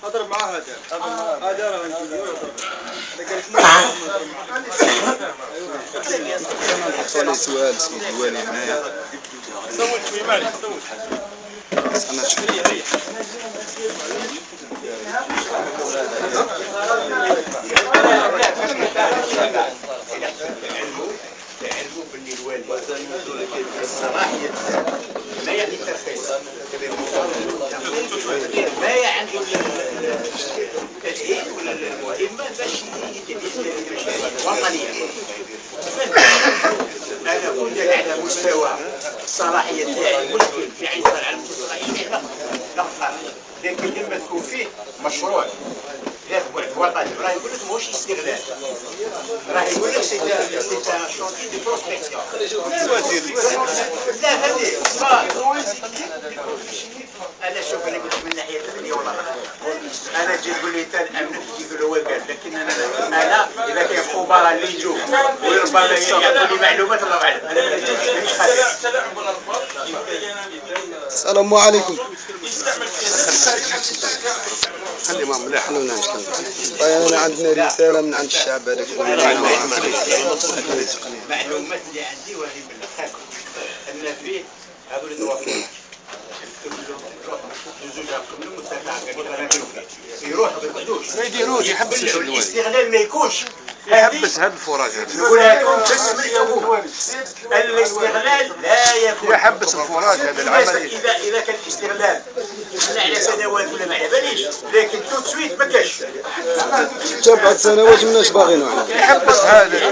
اضرب معاه هذا هذا راه نجيبو يضرب نحطوا ليه سؤال سيدي الوالي هنايا صوت شويه معليش صوت انا شوف تعلموا باللي الوالي الصلاحيه ما يعني الترخيص ما يعني التأهيل ولا المهمه باش يدير المشاريع الوطنيه. انا كنت على مستوى الصلاحيه تاعي مشكل في عين على مستوى الصلاحيه نقطع، لكن لما تكون فيه مشروع ذات بعد وطني راه يقول لك ماهوش استغلال، راه يقول لك سي شونتي دي بروسبكسيون. لا هذه انا شوف انا قلت من ناحيه الدنيا والله انا تجي تقول لي انت الامن تجي تقول هو قال، لكن انا اذا كاين خبراء اللي يجوا وربما يعطوني معلومات الله اعلم انا مانيش خايف. السلام عليكم. خلي ما مليح لنا طيب انا عندنا رساله من عند الشعب هذاك المعلومات اللي عندي وهذه من الاخر ان فيه هذول التواصل يروح ما يقعدوش ما يديروش يحبس الاستغلال ما يكونش يحبس هاد الفراغ نقولها لكم بس من الأول الاستغلال لا يكون يحبس الفراغ هذا العمليه. اذا كان الاستغلال على سنوات ولا ما على باليش، لكن تو سويت ما كاش 7 سنوات مناش باغينو يحبس هذا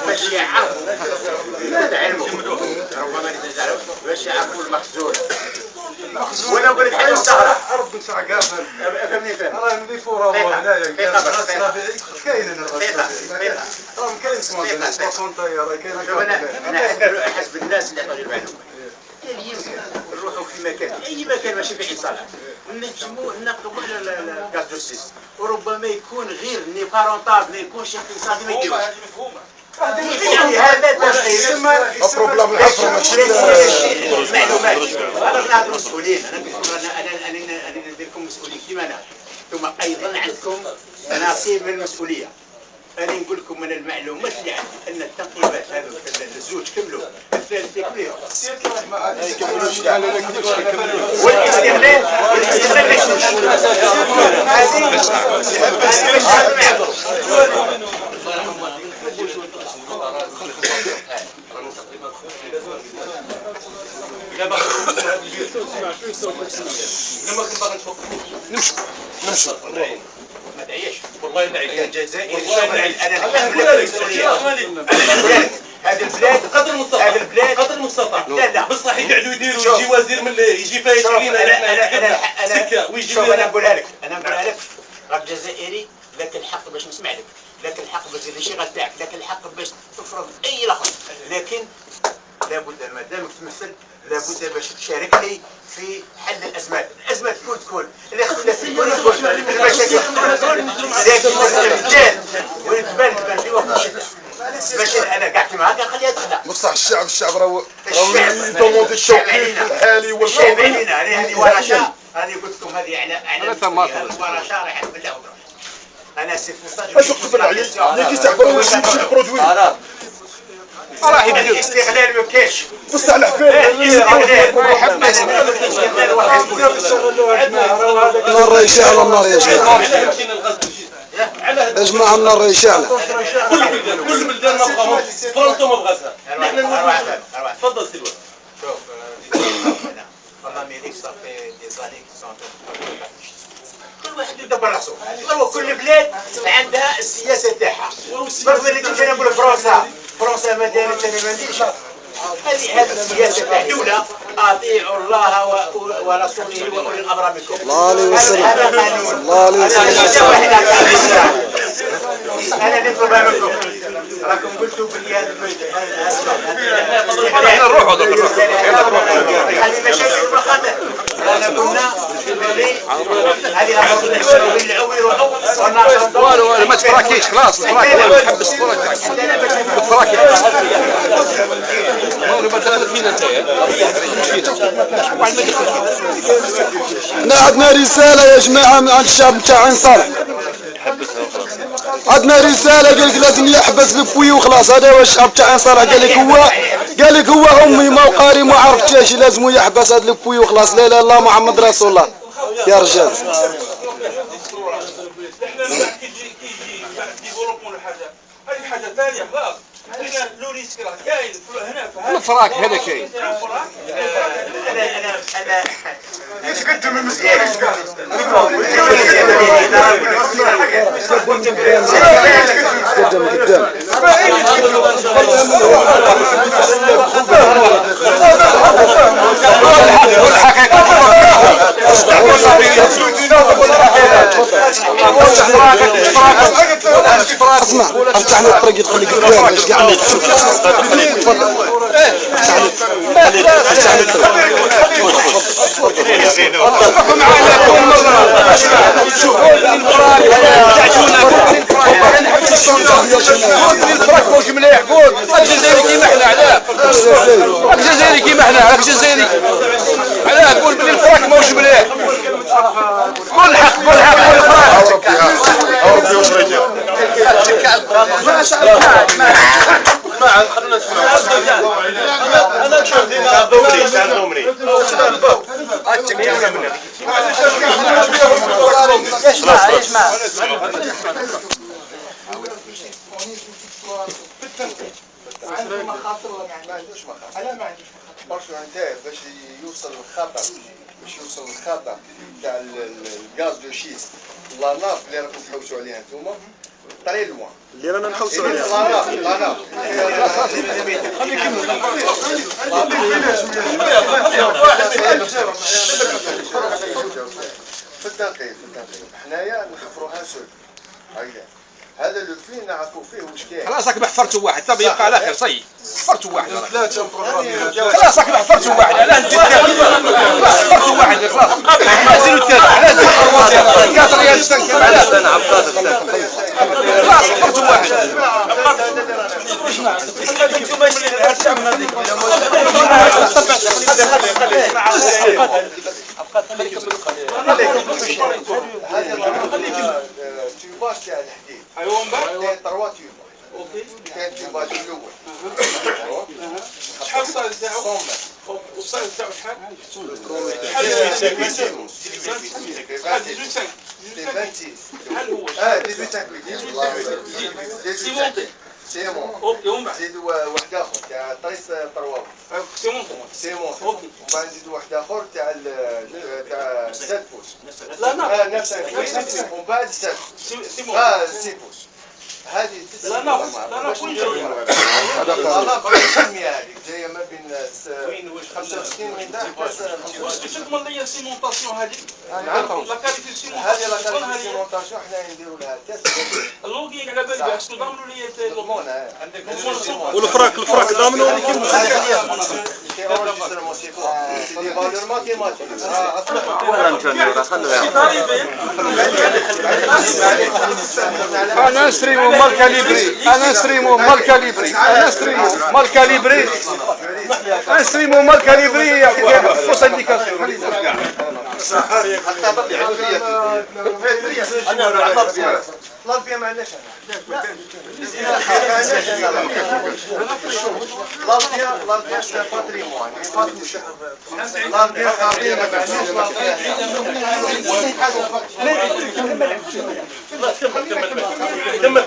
باش يعرف ربما باش يعرفوا المخزون. وانا نقول لك حاجه مستغرب عرض بتاع قافل فهمني فهم راه نضيفوا راه هنايا كاين انا راه كاين اسمه راه كاين. انا حسب الناس اللي عطوني المعلومات نروحوا في مكان اي مكان ماشي في عين صالح نجموا نقضوا على الغاز دوسيس، وربما يكون غير ني بارونطاب ما يكونش اقتصادي ما يديروش. يعني هذا يسمى بروبليم الحفر ماشي معلومات. انا نهضروا مسؤولين، انا نديركم مسؤولين كيما انا، ثم ايضا عندكم نصيب من المسؤوليه. أنا نقول لكم من المعلومات اللي عندي أن التنقيبات هذو الزوج كملوا، الثالث يكملوا. يكملوش لا والاستغلال ما يكونش. نمشي ما تعيش والله نعيش يا جزائري انا الحمد لله هذا البلاد قدر المستطاع، هذا البلاد قدر المستطاع. لا بصح يقعدوا يديروا يجي وزير من يجي فايت علينا انا سكه ويجي. شوف انا نقولها لك راك جزائري لك الحق باش نسمع لك، لك الحق باش تدير الشغل تاعك، لك الحق باش تفرض اي لفظ، لكن لابد ما دامك تمثل لابد باش تشاركني في حل الازمات. الازمات تكون الاختلاف يكون المشاكل تكون، لكن البلاد وين تبان في وقت الشتاء ماشي انا كاع كيما هكا خليها تخلع. بصح الشعب راه يدوموندي التوقيت الحالي والشعب علينا هذه ورشه. هذه قلت لكم هذه على الورشه راح بالله وبركاته. انا سي فوساج اش قبل عليك اللي كيتعبروا شي برودوي راه يبدا الاستغلال ما كاينش بصح الحفير يحبس النار يشعل النار يشعل يا جماعه النار يشعل. كل بلدان ما بغاهم فرنسا ما بغاتها نحن نروح. تفضل سلوى. شوف والله ميريك صافي دي زاني كي سون كل واحد يدبر راسو، كل بلاد عندها السياسه تاعها. برك اللي كنت انا نقول فرنسا ما دارت انا ما نديرش. هذه السياسه تاع الدوله، اطيعوا الله ورسوله واولي الامر منكم. الله عليه وسلم الله عليه وسلم. انا نطلبها منكم، راكم قلتوا بلي هذا نروحوا هذه مشاكل بالخاطر. انا كنا والو ما تفراكيش خلاص الفراك تحبس الفراك والو ما دخلت فينا انت احنا عندنا رسالة يا جماعة من عند الشعب تاع عين صالح. عندنا رسالة قال لك لازم يحبس بفوي وخلاص. هذا هو الشعب تاع عين صالح. قال لك هو امي ما وقاري ما عرفتش لازم يحبس هذا الفوي وخلاص. لا لا الله محمد رسول الله يا رجال. حاجه ثانيه خلاص احنا لو ريسك راه كاين هنا الفراك هذا كاين. انا ايش قلت من مسكين اسمع افتح لي الطريق يدخل لي قدام ايش قاعد تشوف. تفضل افتح لي الفراك موش مليح. قول الجزائري كيما احنا علاه الجزائري كيما احنا على الجزائري علاه. قول بلي الفراك موش مليح. قول الحق قول الحق قول الفراك ربي وصريجه ما شاء الله ما خلينا نسمع انا كان دومري اسمع انا ما عنديش برشا انت باش يوصل الخطر تاع الغاز دو شيست لاناف اللي راكم تحوسوا عليها انتوما طري لوان اللي رانا نحوسوا عليه لاناف في الدقيق حنايا نحفروها سول هكذا. هذا اللي فيه نعرفوا فيه واش كاين. خلاص راك حفرتوا واحد طب يبقى على خير صي حفرتوا واحد ثلاثه خلاص راك حفرتوا واحد لا انت حفرتوا واحد خلاص ما تزيدوا ثلاثه على تزيدوا 4 ريال 5 على انا عباد خلاص حفرتوا واحد. تيوباج تاع الحديد ايوا من بعد 3 تيوباج اوكي كاين التيوباج الاول شحال الصايز تاعو والصايز تاعو شحال 18 سيمون اوكي ومن بعد زيدوا واحد اخر تاع طريس طرواب سيمون اوكي ومن بعد نزيدوا واحد اخر تاع 7 فوس لا نفس ومن بعد 7 سيمون 6 فوس هذه لا لا كل شيء هذا هذه جايه ما بين 65 من واش تضمن لي السيمونطاسيون هذه لا كاليتي هذه لا السيمونطاسيون كاليتي سيمونطاسيون حنا نديروا لها تيست اللوغي على بالي باسكو ضمنوا لي عندك والفراك ضامنوا اللي كيما انا نستريمو مال كاليبري انا نستريمو مال كاليبري انا نستريمو مال كاليبري انا نستريمو مال كاليبري فوس انديكاسيون لافيا ما عندناش لافيا سي باتريمون لافيا خاطرين ما عندناش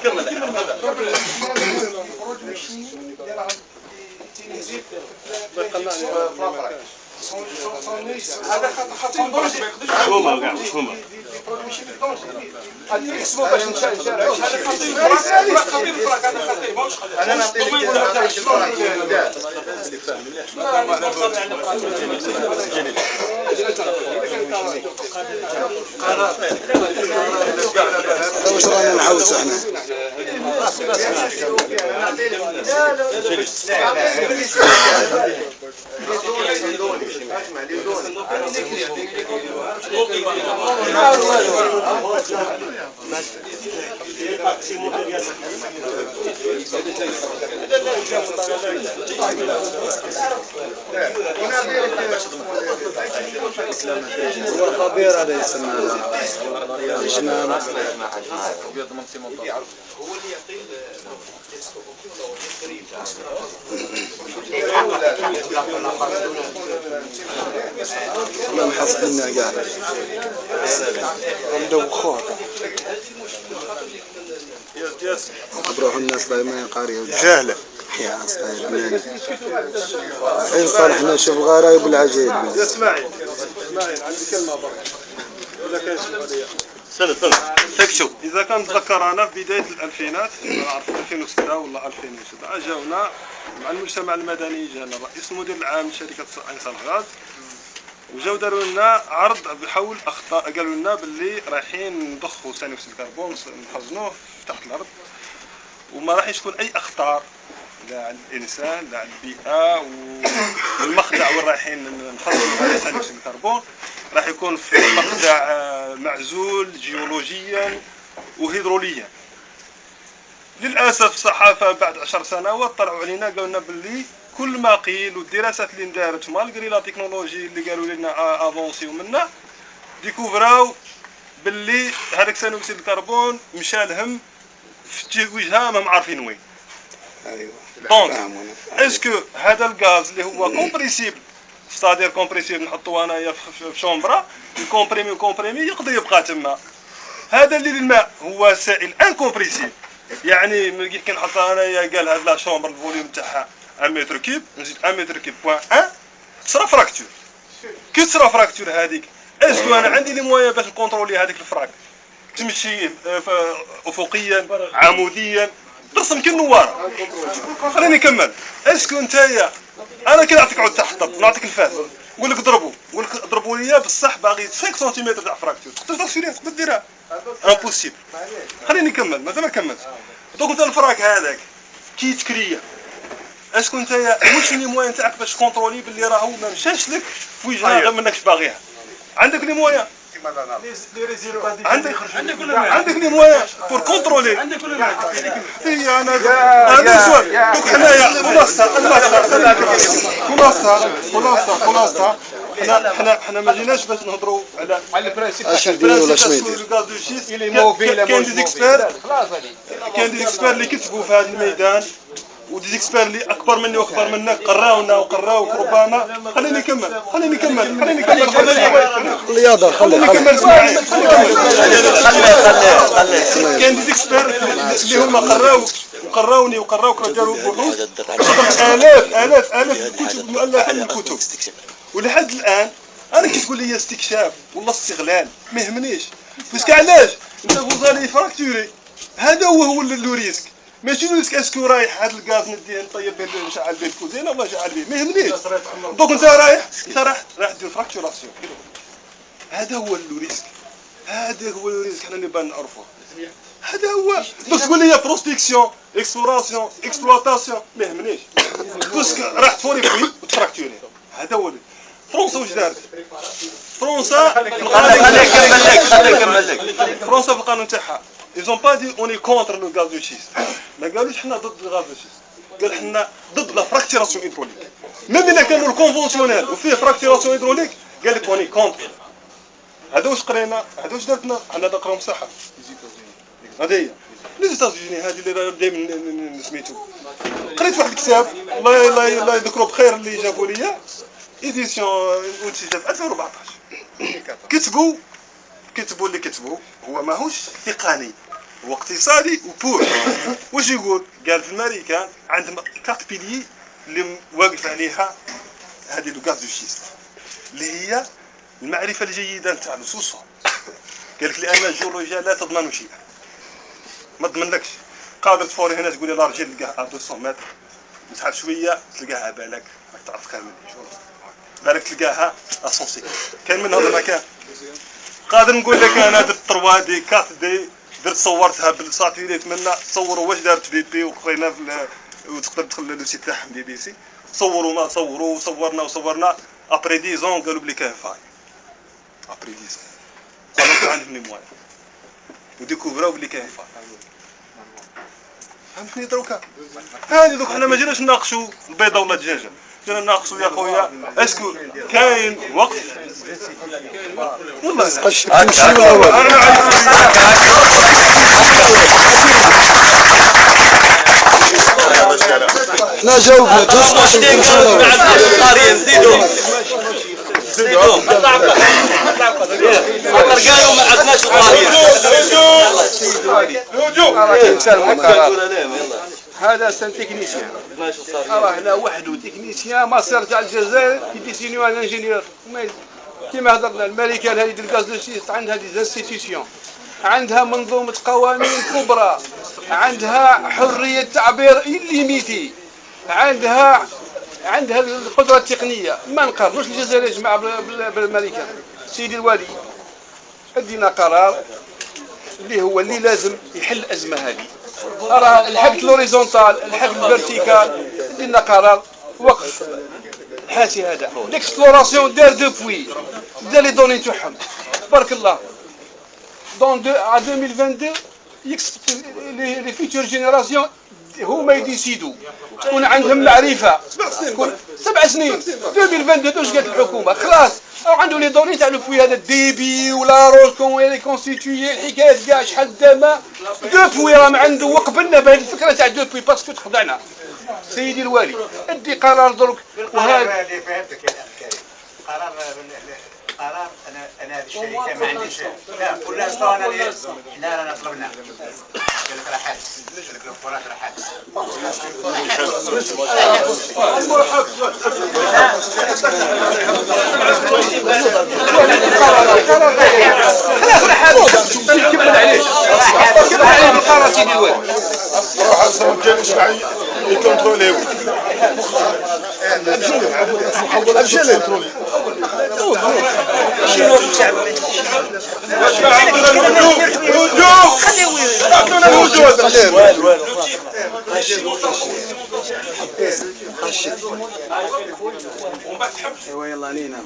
كمل هذا حاطين برج ما يقدرش هما كاع هما هذه يحسبوا باش نشارع هذا خطير خطير الفراق هذا خطير ماهوش خطير انا نعطيك واش رانا نعاودوا احنا خبير هذا يسمى شنو هو اللي يعطي ما محصلنا كاع ندوخوها بروح الناس دايما قاريه جاهله يا صاحبي إن صالحنا نشوف غرايب العجيب. اسماعيل عندي كلمه برك ولا كاين شي قضيه سنة تكشف. اذا كنتذكر انا في بدايه الالفينات نعرف 2006 ولا 2007 جاونا مع المجتمع المدني، جانا رئيس المدير العام لشركه انصار الغاز وجاو داروا لنا عرض بحول اخطاء، قالوا لنا باللي رايحين نضخوا ثاني اكسيد الكربون نخزنوه تحت الارض وما راح يكون اي اخطار لا على الانسان لا على البيئه، والمخدع وين رايحين نخزنوا ثاني اكسيد الكربون راح يكون في مخدع معزول جيولوجيا وهيدروليا. للاسف الصحافه بعد 10 سنوات طلعوا علينا قالوا لنا باللي كل ما قيل والدراسات اللي اندارت مالغري لا تكنولوجي اللي قالوا لنا افونسيو منا ديكوفراو باللي هذاك ثاني اكسيد الكربون مشى لهم في وجهه ما عارفين وين. ايوه دونك اسكو هذا الغاز اللي هو كومبريسيبل ستادير كومبريسيبل نحطوه انايا في شومبرا كومبريمي يقدر يبقى تما. هذا اللي الماء هو سائل انكومبريسيبل، يعني كي نحط انايا قال هاد لا شومبر الفوليوم تاعها 1 متر كيب نزيد 1 متر كيب بوان 1 تصرا فراكتور. كي تصرا فراكتور هذيك اسكو انا عندي لي مويا باش نكونترولي هذيك الفراك تمشي افقيا عموديا ترسم كالنواره. خليني نكمل. اسكو نتايا انا كي نعطيك عود تحت نعطيك الفاس نقول لك ضربوا لي بصح باغي 5 سنتيمتر تاع فراكتور تقدر تغسليها تقدر ديرها امبوسيبل. خليني نكمل مازال ما كملتش. دونك انت الفراك هذاك كي تكريه اسكو نتايا واش لي موان تاعك باش كونترولي باللي راهو ما مشاش لك في وجهه غير منكش باغيها؟ عندك لي موان عندك لي موان بور كونترولي. عندك ولا لا؟ هي انا هذا سؤال. دوك حنايا خلاصه حنا ما جيناش باش نهضروا على البرانسيب اش نديروا ولا شنو نديروا. الغاز دو شيست. كاين دي اكسبير اللي كتبوا في هذا الميدان ودي اكسبير اللي اكبر مني واكبر منك قراوك ربما. خليني نكمل الرياضه خلي كاين دي اكسبير اللي هما قراوك داروا بحوث الاف الكتب مؤلفه من الكتب. ولحد الان انا كي تقول لي استكشاف والله استغلال ما يهمنيش. بس علاش انت فوزالي فراكتوري هذا هو اللو ريسك. ماشي ريسك اسكو رايح هذا الغاز نديه نطيب به نشعل به الكوزينه ولا نشعل به ما يهمنيش. دونك انت رايح دير فراكتوراسيون. هذا هو اللو ريسك. حنا نبان نعرفوه. هذا هو. دوك تقول لي بروسبكسيون اكسبلوراسيون اكسبلوطاسيون ما يهمنيش. باسكو راح تفوري فوي وتفراكتوري. هذا هو فرنسا واش دارت؟ فرنسا فرنسا في القانون تاعها ils ont pas dit on est contre le gaz de schiste. ما قالوش حنا ضد الغاز دو شيست، قال حنا ضد لا فراكتيراسيون هيدروليك. ميم الا كانوا الكونفونسيونيل وفيه فراكتيراسيون هيدروليك قال لك اوني كونتر. هذا واش قرينا؟ هذا واش درتنا؟ حنا نقراو صحه. هذه هي لي زيتازوني هذه اللي دائما سميتو. قريت واحد الكتاب الله يذكروا بخير اللي جابوا لي ايديسيون في 2014. كتبوا اللي كتبوا هو ماهوش تقني هو اقتصادي وبور. واش يقول؟ قال في الامريكان عندهم 4 بيلي اللي واقف عليها هذه لو غاز دو شيست اللي هي المعرفه الجيده نتاع النصوص. قال لك لان الجيولوجيا لا تضمن شيء، ما تضمنلكش. قادر تفوري هنا تقول لي لا رجل تلقاه 200 متر تسحب شويه تلقاها بالك راك تعرف كامل بالك تلقاها 150. كاين من هذا المكان قادر نقول لك انا درت 3 دي 4 دي درت صورتها بالساتيليت منا تصوروا واش دارت بي بي وقرينا في وتقدر تدخل للسيت تاعهم بي بي سي صوروا ما صوروا وصورنا ابري 10 ans قالوا بلي كاين فاي ابري 10 ans قالوا عندهم لي موان وديكوفراو بلي كاين فاي فهمتني دروكا هاني دوك حنا ما جيناش نناقشوا البيضه ولا الدجاجه جينا نناقشوا يا خويا اسكو كاين وقت والله لا جاوبنا قالوا ما عندناش هذا سان تكنيسيان راه هنا وحده تكنيسيان ما صار تاع الجزائر يديسينيو ان انجينيور كيما هضرنا الملكه هذه ديال الغاز دو شيست عندها دي انستيتيسيون عندها منظومه قوانين كبرى عندها حريه تعبير إليميتي عندها القدره التقنيه ما نقارنوش الجزائر يا جماعه بالملكه سيدي الوالي ادينا قرار اللي لازم يحل الازمه هذه راه الحد لوريزونتال الحد الفيرتيكال دينا قرار وقف الحاسي هذا ليكسبلوراسيون دار دوبوي دار لي دوني تاعهم تبارك الله دون 2022 لي فيتور جينيراسيون هما يديسيدو تكون عندهم معرفه 7 سنين 2022 واش قالت الحكومه خلاص او عنده لي دوني تاع الفوي هذا الديبي ولا روز كون كونستيتوي الحكايات كاع شحال داما دوبوي راه عنده وقبلنا بهذه الفكره تاع دوبوي باسكو تخضعنا سيدي الوالي ادي قرار درك وهذا فهمتك يا اخي قرار انا هذا الشيء ما عنديش لا كل اسطوانه احنا رانا طلبنا قال لك راه حادث قال لك الفرات راه حادث نكمل عليه بالقرار سيدي الوالي روح اصلا ما كانش معايا يكونتروليو امشي له شنو الشعب ايوا يلا علينا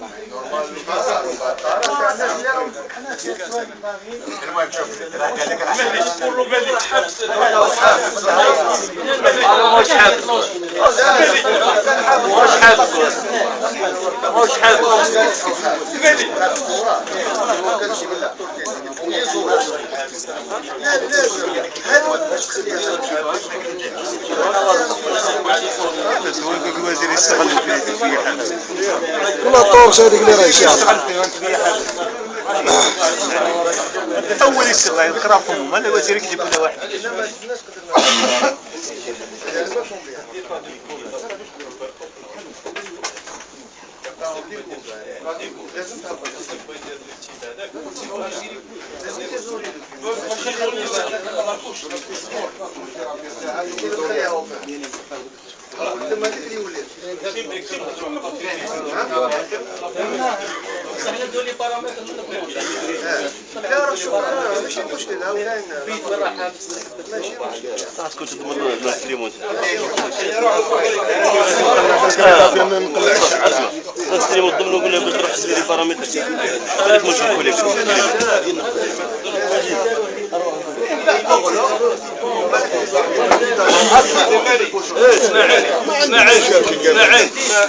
المهم شوف قال لك مش حابب الوزير يستغل في والله طورش هذيك اللي راهي شاف اول يستغل يقراهم ما الوزير يجيب لنا واحد كنت تمر نسلمون نسلمون ضمن قلنا باش تروح تسيري بارامتر علاش مش نقول لك اسمعي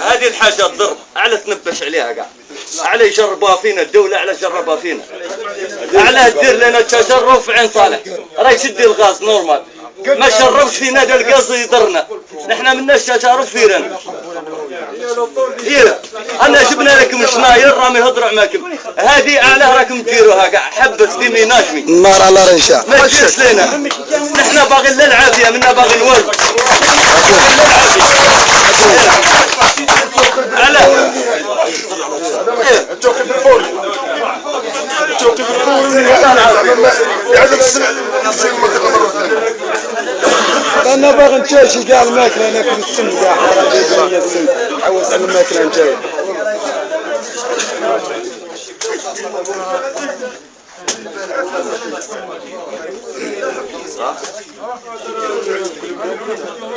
هذه الحاجه تضر على تنبش عليها كاع على يجربوها فينا الدوله على جربها فينا على دير لنا تجرب في عين صالح راه يسدي الغاز نورمال ما شربش فينا هذا الغاز يضرنا نحنا مناش تجارب فينا انا جبنا لكم شناير راهم يهضروا معاكم هذه اعلاه راكم ديروها كاع حبس ديمي ناجمي النار على ريشة ما تجيش لنا نحنا باغي لا العافيه منا باغي الوالد على توقف بالفوري توقف بالفوري يعلق السمع انا باغي نتاشي كاع الماكله ناكل السم كاع حرام جايه السم عوز على الماكله نتاعي صح والله